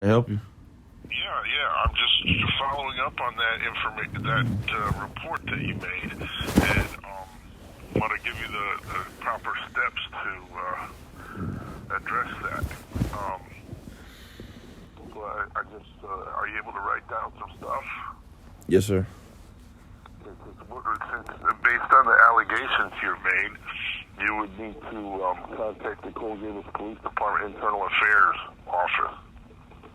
I help you? Yeah. I'm just following up on that report that you made, and want to give you the proper steps to address that. So I just are you able to write down some stuff? Yes, sir. Since based on the allegations you've made, you would need to contact the Coral Gables Police Department Internal Affairs Office.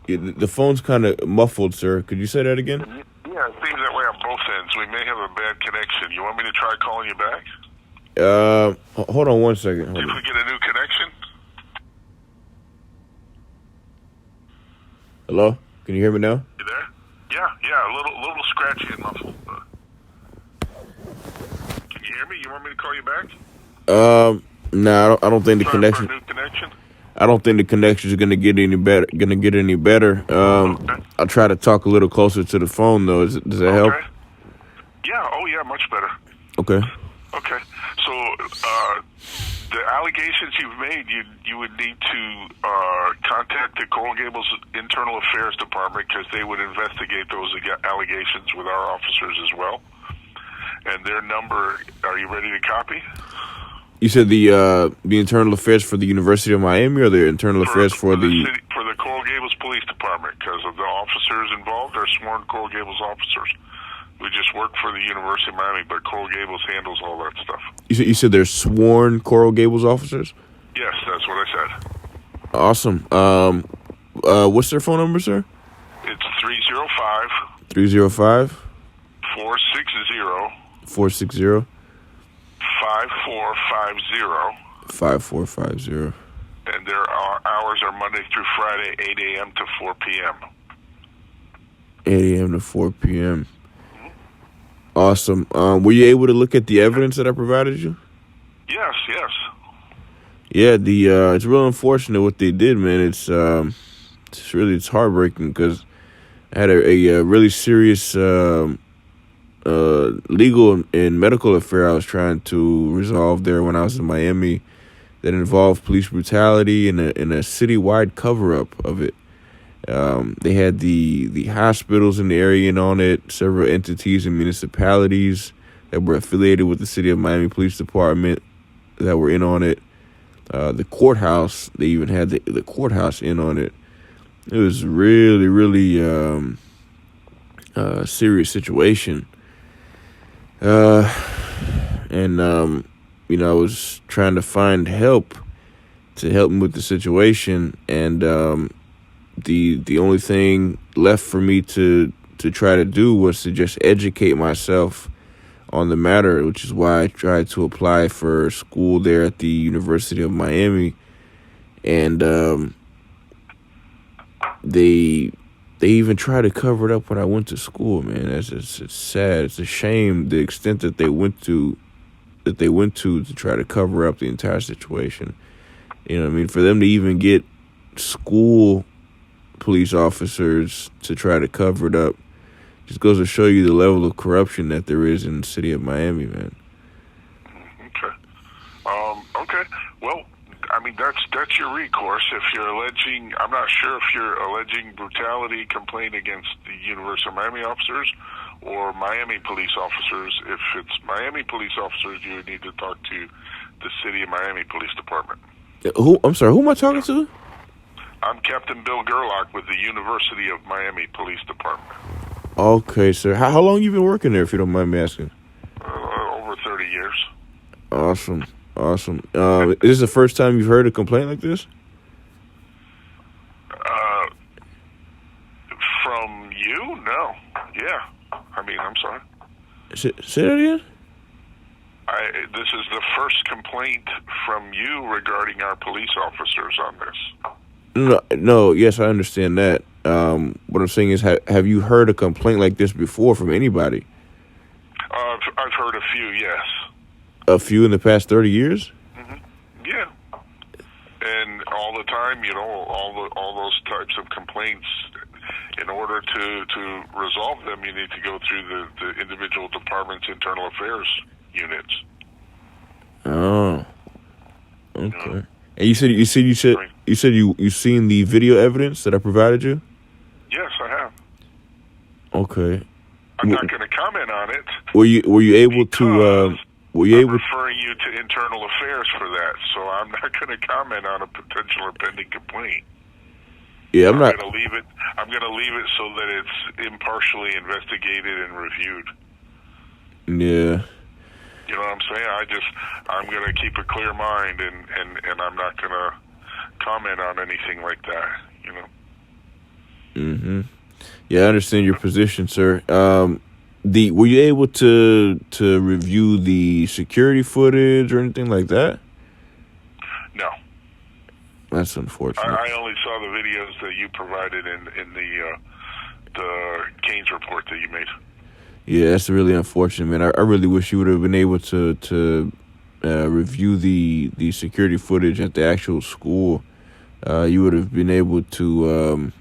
Yeah, the phone's kind of muffled, sir. Could you say that again? Yeah, it seems that way on both ends. We may have a bad connection. You want me to try calling you back? Hold on one second. See if we get a new connection. Hello? Can you hear me now? You there? Yeah, a little scratchy and muffled. Can you hear me? You want me to call you back? No, I don't think the Try connection. for a new connection? I don't think the connection is gonna get any better. Okay. I'll try to talk a little closer to the phone though. Does that help? Yeah. Oh, yeah. Much better. Okay. Okay. So the allegations you've made, you would need to contact the Coral Gables Internal Affairs Department because they would investigate those allegations with our officers as well. And their number, are you ready to copy? You said the internal affairs for the University of Miami, or the internal affairs for the city, for the Coral Gables Police Department, because of the officers involved are sworn Coral Gables officers. We just work for the University of Miami, but Coral Gables handles all that stuff. You said they're sworn Coral Gables officers? Yes, that's what I said. Awesome. What's their phone number, sir? It's 305 305 460 460 5450. 5450. And their hours are Monday through Friday, 8 a.m. to 4 p.m. 8 a.m. to 4 p.m. Awesome. Were you able to look at the evidence that I provided you? Yes. Yeah, it's real unfortunate what they did, man. It's heartbreaking because I had a really serious legal and medical affair I was trying to resolve there when I was in Miami that involved police brutality and a citywide cover-up of it. They had the hospitals in the area in on it, several entities and municipalities that were affiliated with the City of Miami Police Department that were in on it. The courthouse, they even had the courthouse in on it. It was really, really serious situation. I was trying to find help to help me with the situation, and the only thing left for me to try to do was to just educate myself on the matter, which is why I tried to apply for school there at the University of Miami, and they even tried to cover it up when I went to school, man. It's sad. It's a shame the extent that they went to try to cover up the entire situation. You know what I mean? For them to even get school police officers to try to cover it up just goes to show you the level of corruption that there is in the city of Miami, man. Okay. Okay. Well, I mean, that's your recourse. If you're alleging, I'm not sure if you're alleging brutality complaint against the University of Miami officers or Miami police officers. If it's Miami police officers, you would need to talk to the City of Miami Police Department. I'm sorry, who am I talking to? I'm Captain Bill Gerlach with the University of Miami Police Department. Okay, sir. How long you been working there, if you don't mind me asking? Over 30 years. Awesome. Is this the first time you've heard a complaint like this? From you? No. Yeah. I mean, I'm sorry. Say that again? This is the first complaint from you regarding our police officers on this. No, yes, I understand that. What I'm saying is, have you heard a complaint like this before from anybody? I've heard a few, yes. A few in the past 30 years? Mm-hmm. Yeah. And all the time, all those types of complaints, in order to resolve them, you need to go through the individual department's internal affairs units. Oh. Okay. And you said you seen the video evidence that I provided you? I have. Okay. I'm not going to comment on it. Were you able to? Were you I'm able? referring you to internal affairs for that, so I'm not going to comment on a potential or pending complaint. Yeah, I'm not. Going to leave it. I'm going to leave it so that it's impartially investigated and reviewed. Yeah. You know what I'm saying? I'm going to keep a clear mind, and I'm not going to comment on anything like that. You know. Mm-hmm. Yeah, I understand your position, sir. Were you able to review the security footage or anything like that? No. That's unfortunate. I only saw the videos that you provided in the Keynes report that you made. Yeah, that's really unfortunate, man. I really wish you would have been able to review the security footage at the actual school. You would have been able to,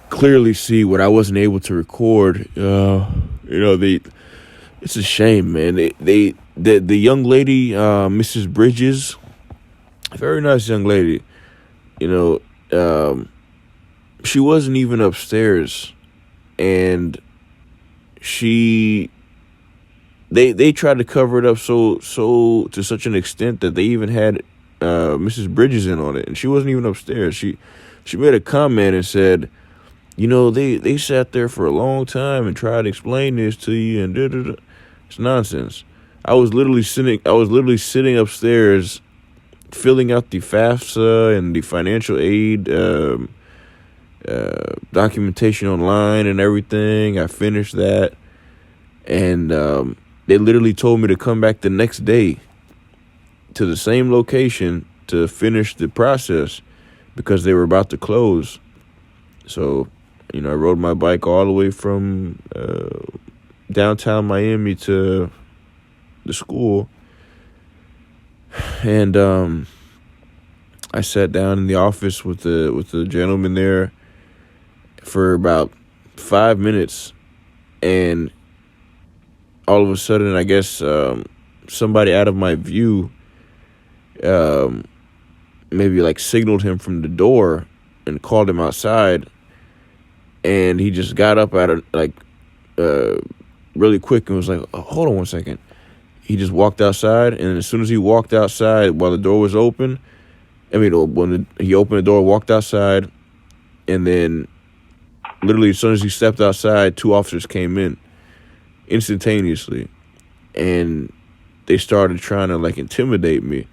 clearly see what I wasn't able to record. It's a shame, man. The young lady, Mrs. Bridges, very nice young lady. She wasn't even upstairs, and they tried to cover it up so to such an extent that they even had Mrs. Bridges in on it, and she wasn't even upstairs. She made a comment and said, they sat there for a long time and tried to explain this to you, and da-da-da. It's nonsense. I was literally sitting upstairs, filling out the FAFSA and the financial aid documentation online and everything. I finished that, and they literally told me to come back the next day to the same location to finish the process because they were about to close. So, I rode my bike all the way from downtown Miami to the school, and I sat down in the office with the gentleman there for about 5 minutes, and all of a sudden, I guess somebody out of my view maybe like signaled him from the door and called him outside, and he just got up out of really quick and was like, oh, hold on one second. He just walked outside, and as soon as he walked outside while the door was open, when he opened the door, walked outside, and then literally as soon as he stepped outside, 2 officers came in instantaneously, and they started trying to intimidate me.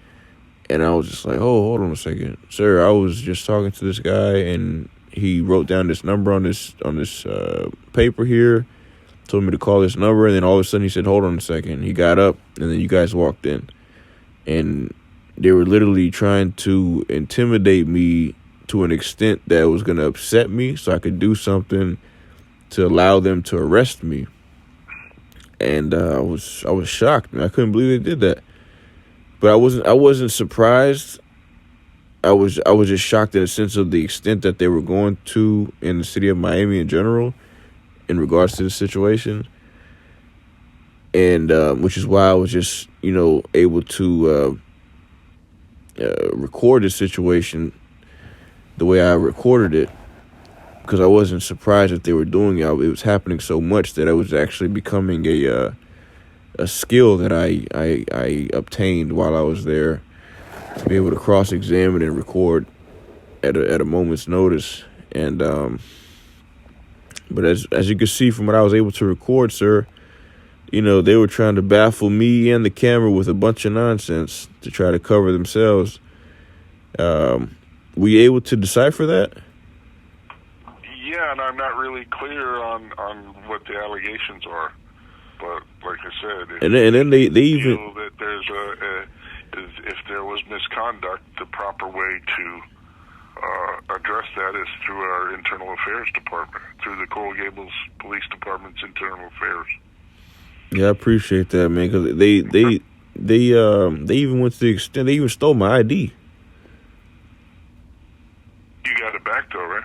And I was just like, oh, hold on a second, sir. I was just talking to this guy, and he wrote down this number on this paper here, told me to call this number, and then all of a sudden he said, hold on a second. He got up, and then you guys walked in, and they were literally trying to intimidate me to an extent that was going to upset me so I could do something to allow them to arrest me. And I was shocked, man. I couldn't believe they did that. But I wasn't surprised. I was just shocked in a sense of the extent that they were going to in the city of Miami in general in regards to the situation. And which is why I was just, able to record the situation the way I recorded it, because I wasn't surprised that they were doing it. It was happening so much that it was actually becoming a skill that I obtained while I was there, to be able to cross-examine and record at a moment's notice. And but as you can see from what I was able to record, sir, they were trying to baffle me and the camera with a bunch of nonsense to try to cover themselves. Were you able to decipher that? Yeah, and I'm not really clear on what the allegations are. But like I said, and then they even feel that there's if there was misconduct, the proper way to address that is through our internal affairs department, through the Coral Gables Police Department's internal affairs. Yeah, I appreciate that, man. Because they even went to the extent they even stole my ID. You got it back though, right?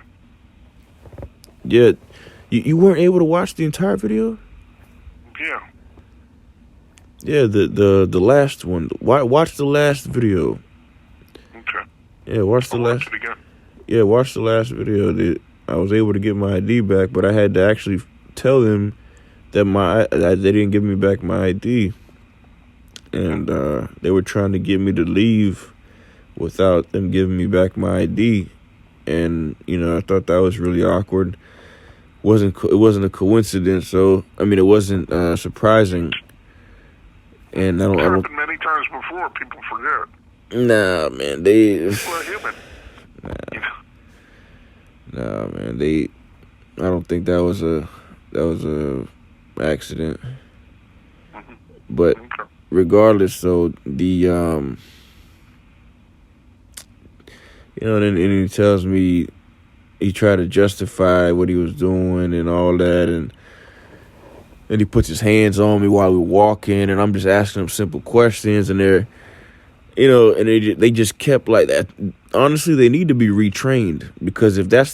Yeah, you weren't able to watch the entire video. Yeah. Yeah, the last one. Watch the last video. Yeah, watch the I'll watch last. it again. Yeah, watch the last video. I was able to get my ID back, but I had to actually tell them that they didn't give me back my ID, and they were trying to get me to leave without them giving me back my ID, and I thought that was really awkward. It wasn't a coincidence, so I mean it wasn't surprising, and It's happened many times before. People forget. Nah, man, People are human. Nah, man, I don't think that was a accident. Mm-hmm. But Okay. regardless, so then he tells me he tried to justify what he was doing and all that, and he puts his hands on me while we're walking, and I'm just asking him simple questions, and they're, and they just kept like that. Honestly, they need to be retrained, because if We'll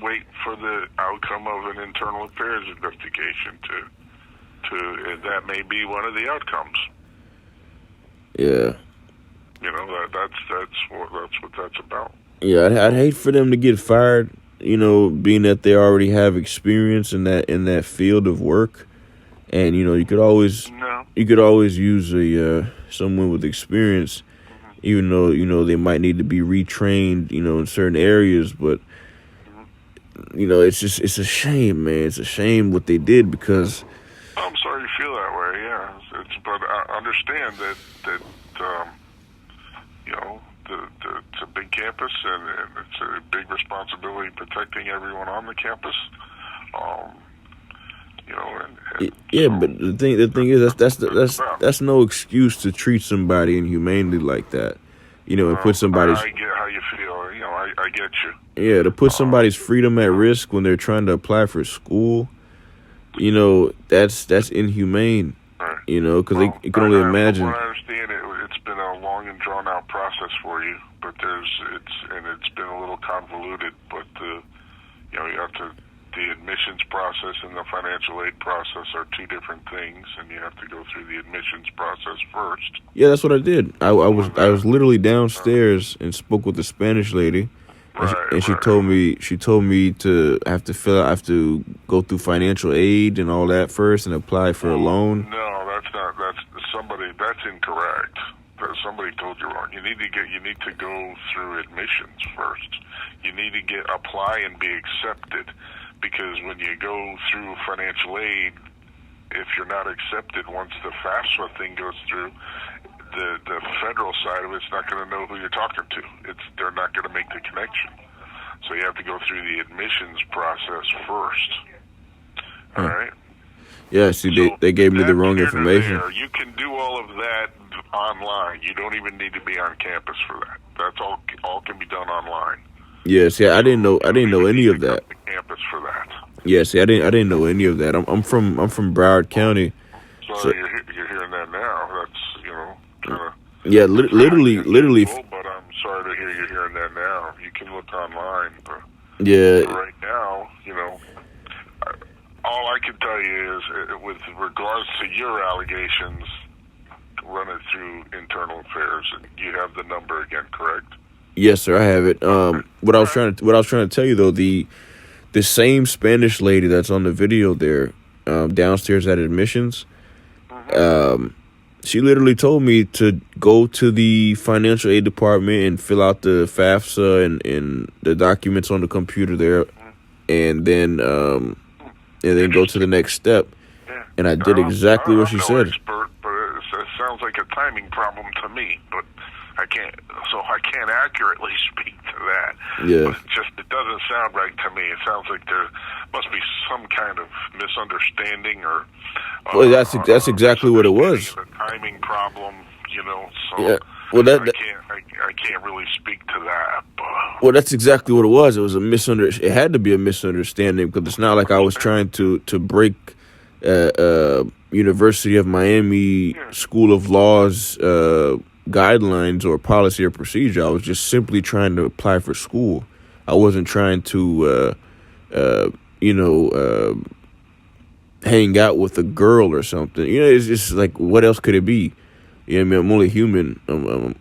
wait for the outcome of an internal affairs investigation that may be one of the outcomes. Yeah. That's what that's about. Yeah, I'd hate for them to get fired, being that they already have experience in that field of work. And you could always use someone with experience, even though they might need to be retrained, in certain areas. But it's a shame, man. It's a shame what they did, because I'm sorry you feel that way. Yeah, but I understand that it's a big campus, and it's a big responsibility protecting everyone on the campus. But the thing is that's no excuse to treat somebody inhumanely like that, and put somebody's. I get how you feel. I get you. Yeah, to put somebody's freedom at risk when they're trying to apply for school, that's inhumane. Right. Because you can only imagine. From what I understand, it's been a long and drawn out process for you, but it's been a little convoluted. But you have to. The admissions process and the financial aid process are two different things, and you have to go through the admissions process first. Yeah, that's what I did. I was literally downstairs and spoke with the Spanish lady, and she told me to have to go through financial aid and all that first and apply for a loan. No, that's incorrect. Somebody told you wrong. You need to go through admissions first. You need to apply and be accepted. Because when you go through financial aid, if you're not accepted, once the FAFSA thing goes through, the federal side of it's not going to know who you're talking to. They're not going to make the connection. So you have to go through the admissions process first. All right? Yeah, see, they gave me the wrong information. You can do all of that online. You don't even need to be on campus for that. That's all can be done online. Yes, yeah, I didn't know any of that. Campus for that. Yes, I didn't know any of that. I'm from Broward County. So you're hearing that now. That's kind of. Yeah, literally. But I'm sorry to hear you're hearing that now. You can look online, but yeah. Right now, all I can tell you is, with regards to your allegations, run it through internal affairs, and you have the number again, correct? Yes, sir, I have it. What I was trying to tell you though, the same Spanish lady that's on the video there, downstairs at admissions, she literally told me to go to the financial aid department and fill out the FAFSA and the documents on the computer there, and then go to the next step. Yeah. And I did exactly what she said. Expert, but it sounds like a timing problem to me. But I can't accurately speak to that. Yeah. But it doesn't sound right to me. It sounds like there must be some kind of misunderstanding or. Well, that's exactly what it was. A timing problem, So yeah. Well, I can't really speak to that. But. Well, that's exactly what it was. It was It had to be a misunderstanding, because it's not like I was trying to break University of Miami School of Law's guidelines or policy or procedure. I was just simply trying to apply for school. I wasn't trying to, hang out with a girl or something. It's just like, what else could it be? Yeah, I mean, I'm only human. I'm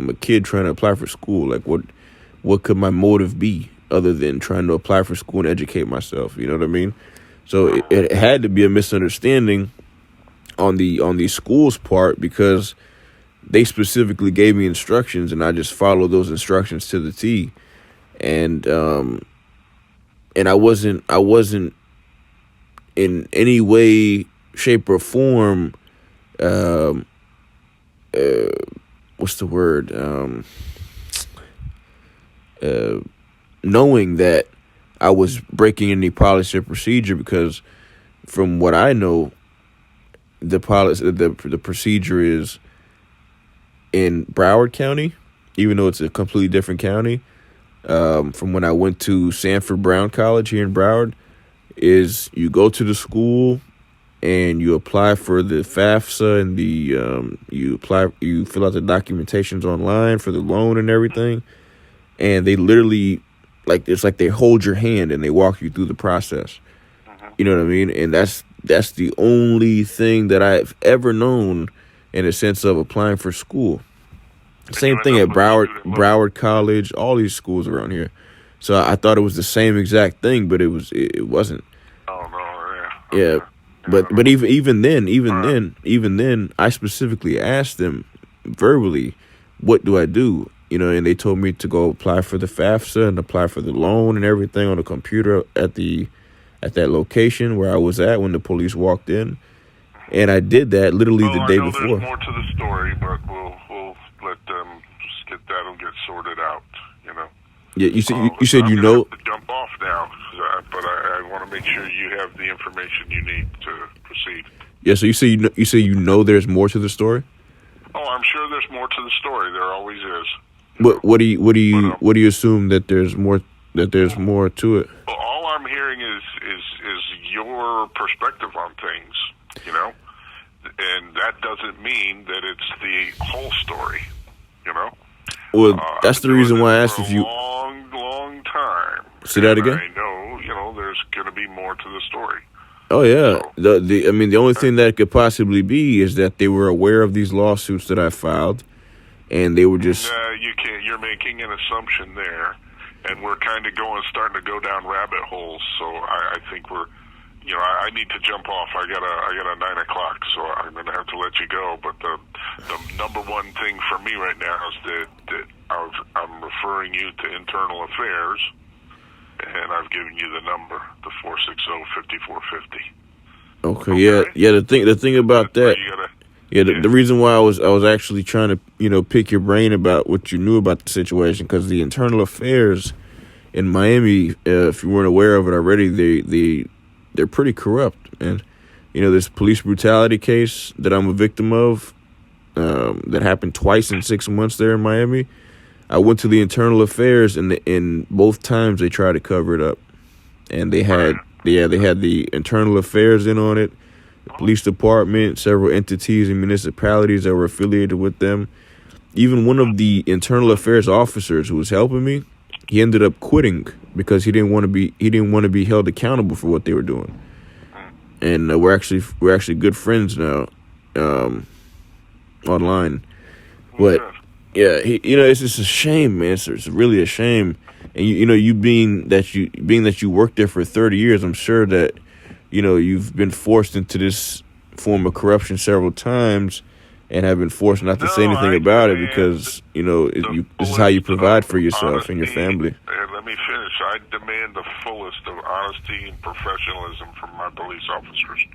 a kid trying to apply for school. Like, what could my motive be other than trying to apply for school and educate myself? You know what I mean? So it had to be a misunderstanding on the school's part, because they specifically gave me instructions and I just followed those instructions to the T. And I wasn't in any way, shape, or form, what's the word? Knowing that I was breaking any policy or procedure, because from what I know, the procedure is in Broward County, even though it's a completely different county. From when I went to Sanford Brown College here in Broward, is you go to the school and you apply for the FAFSA and you fill out the documentations online for the loan and everything, and they literally, like, it's like they hold your hand and they walk you through the process. You know what I mean? And that's the only thing that I've ever known in a sense of applying for school. Same thing at Broward College, all these schools around here. So I thought it was the same exact thing, but it wasn't. Oh no, yeah. Yeah. But even then, I specifically asked them verbally, what do I do? You know, and they told me to go apply for the FAFSA and apply for the loan and everything on the computer at that location where I was at when the police walked in. And I did that literally the day before. There's more to the story, but we'll let them just that'll get sorted out, you know. Yeah, you said I'm you know. Have to jump off now, but I want to make sure you have the information you need to proceed. Yeah, so you say you know there's more to the story. Oh, I'm sure there's more to the story. There always is. What do you assume that there's more to it? Well, all I'm hearing is your perspective on things, you know, and that doesn't mean that it's the whole story, you know. Well, that's the reason why I asked if you. Long time. Say that again. I know, you know, there's going to be more to the story. Oh yeah, the only thing that could possibly be is that they were aware of these lawsuits that I filed, and they were just. You can't. You're making an assumption there, and we're kind of starting to go down rabbit holes. So I think we're, you know, I need to jump off. I got a 9 o'clock, so I'm going to have to let you go. But the number one thing for me right now is that I'm referring you to Internal Affairs, and I've given you the number, the 460-5450. Okay. Yeah. The thing about that. The reason why I was actually trying to, you know, pick your brain about what you knew about the situation, because the Internal Affairs in Miami, if you weren't aware of it already, they're pretty corrupt. And, you know, this police brutality case that I'm a victim of, that happened twice in 6 months there in Miami. I went to the Internal Affairs, and in both times they tried to cover it up, and they had the Internal Affairs in on it, the police department, several entities and municipalities that were affiliated with them. Even one of the Internal Affairs officers who was helping me, he ended up quitting because he didn't want to be held accountable for what they were doing. And we're actually good friends now, online, but. Yeah, it's just a shame, man. It's really a shame, and you being that you worked there for 30 years, I'm sure that, you know, you've been forced into this form of corruption several times, and have been forced not to say anything about it because, you know, this is how you provide for yourself and your family. Let me finish. I demand the fullest of honesty and professionalism from my police officers.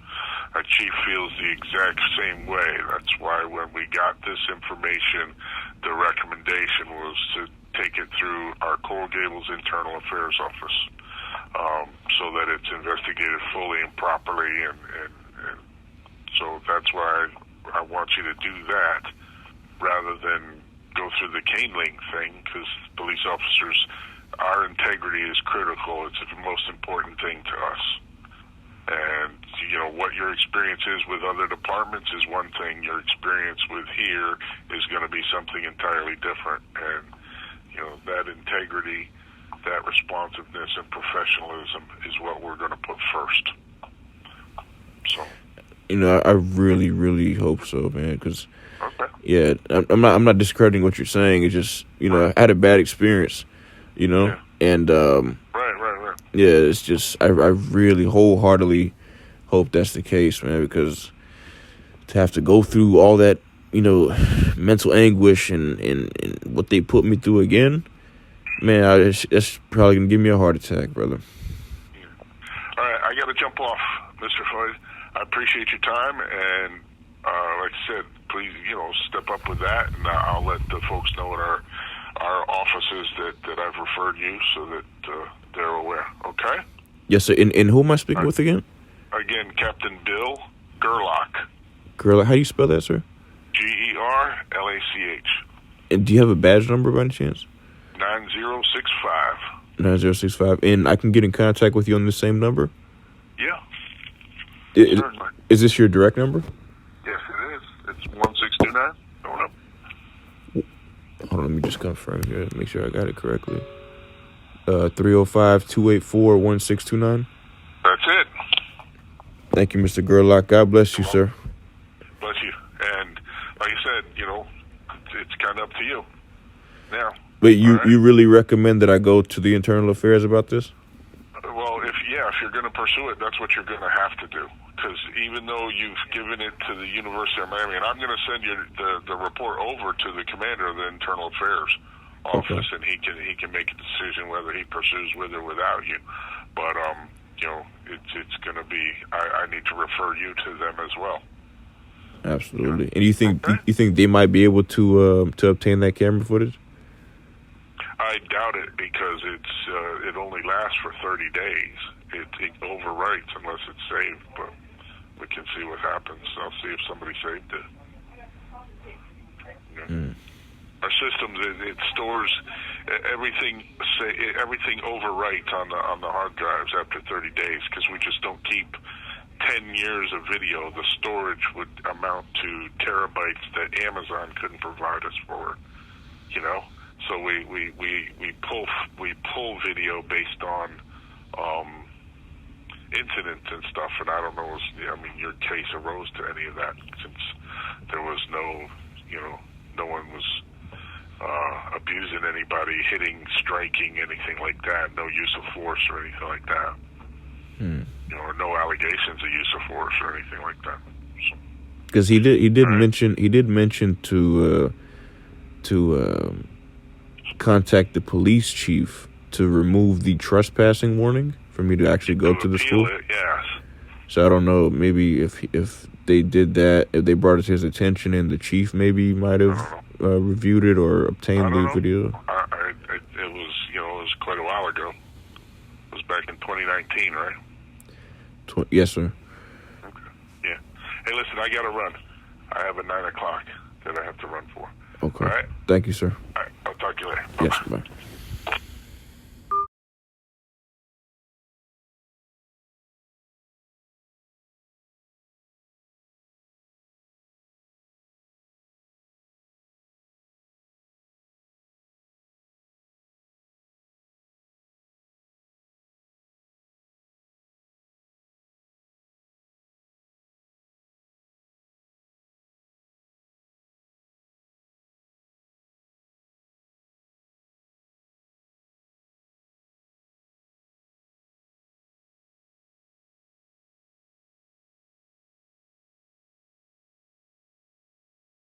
Our chief feels the exact same way. That's why when we got this information, the recommendation was to take it through our Coral Gables Internal Affairs Office, so that it's investigated fully and properly, and so that's why I want you to do that rather than go through the cane link thing, because police officers, our integrity is critical. It's the most important thing to us. And, you know, what your experience is with other departments is one thing. Your experience with here is going to be something entirely different. And, you know, that integrity, that responsiveness and professionalism is what we're going to put first. So, you know, I really, really hope so, man, because, okay. Yeah, I'm not discrediting what you're saying. It's just, I had a bad experience, Yeah. and Right. yeah, it's just I really wholeheartedly hope that's the case, man, because to have to go through all that, mental anguish and what they put me through again, man, it's probably gonna give me a heart attack, brother. All right, I got to jump off, Mr. Floyd. I appreciate your time, and like I said, please, step up with that, and I'll let the folks know at our offices that I've referred you, so that they're aware. Okay. Yes, sir. And who am I speaking with again? Again, Captain Bill Gerlach. Gerlach, how do you spell that, sir? Gerlach. And do you have a badge number by any chance? 9065. 9065. And I can get in contact with you on the same number? Yeah. Certainly. Is this your direct number? Yes, it is. It's 1629. Going up. Hold on, let me just confirm here. Make sure I got it correctly. 305-284-1629. That's it. Thank you, Mr. Gerlach. God bless you, sir. Bless you. And like I said, it's kind of up to you. Now. But you really recommend that I go to the internal affairs about this? Well, if you're going to pursue it, that's what you're going to have to do. Because even though you've given it to the University of Miami, and I'm going to send you the report over to the commander of the Internal Affairs office, and he can make a decision whether he pursues with or without you. But it's going to be I need to refer you to them as well. Absolutely. And you think they might be able to obtain that camera footage? I doubt it, because it only lasts for 30 days. It overwrites unless it's saved, but we can see what happens. I'll see if somebody saved it. Our systems, it stores everything. Everything overwrites on the hard drives after 30 days, because we just don't keep 10 years of video. The storage would amount to terabytes that Amazon couldn't provide us for. So we pull video based on incidents and stuff, and I don't know. Your case arose to any of that, since there was no one was abusing anybody, hitting, striking, anything like that. No use of force or anything like that. Or no allegations of use of force or anything like that. Because he did mention to contact the police chief to remove the trespassing warning for me to actually go to the school. Yes. So I don't know, maybe if they did that, if they brought it to his attention, and the chief maybe might have reviewed it or obtained the video. It was quite a while ago. It was back in 2019, right? Yes, sir. Okay. Yeah. Hey, listen, I got to run. I have a 9 o'clock that I have to run for. Okay. All right? Thank you, sir. All right. I'll talk to you later. Yes, Bye-bye. bye.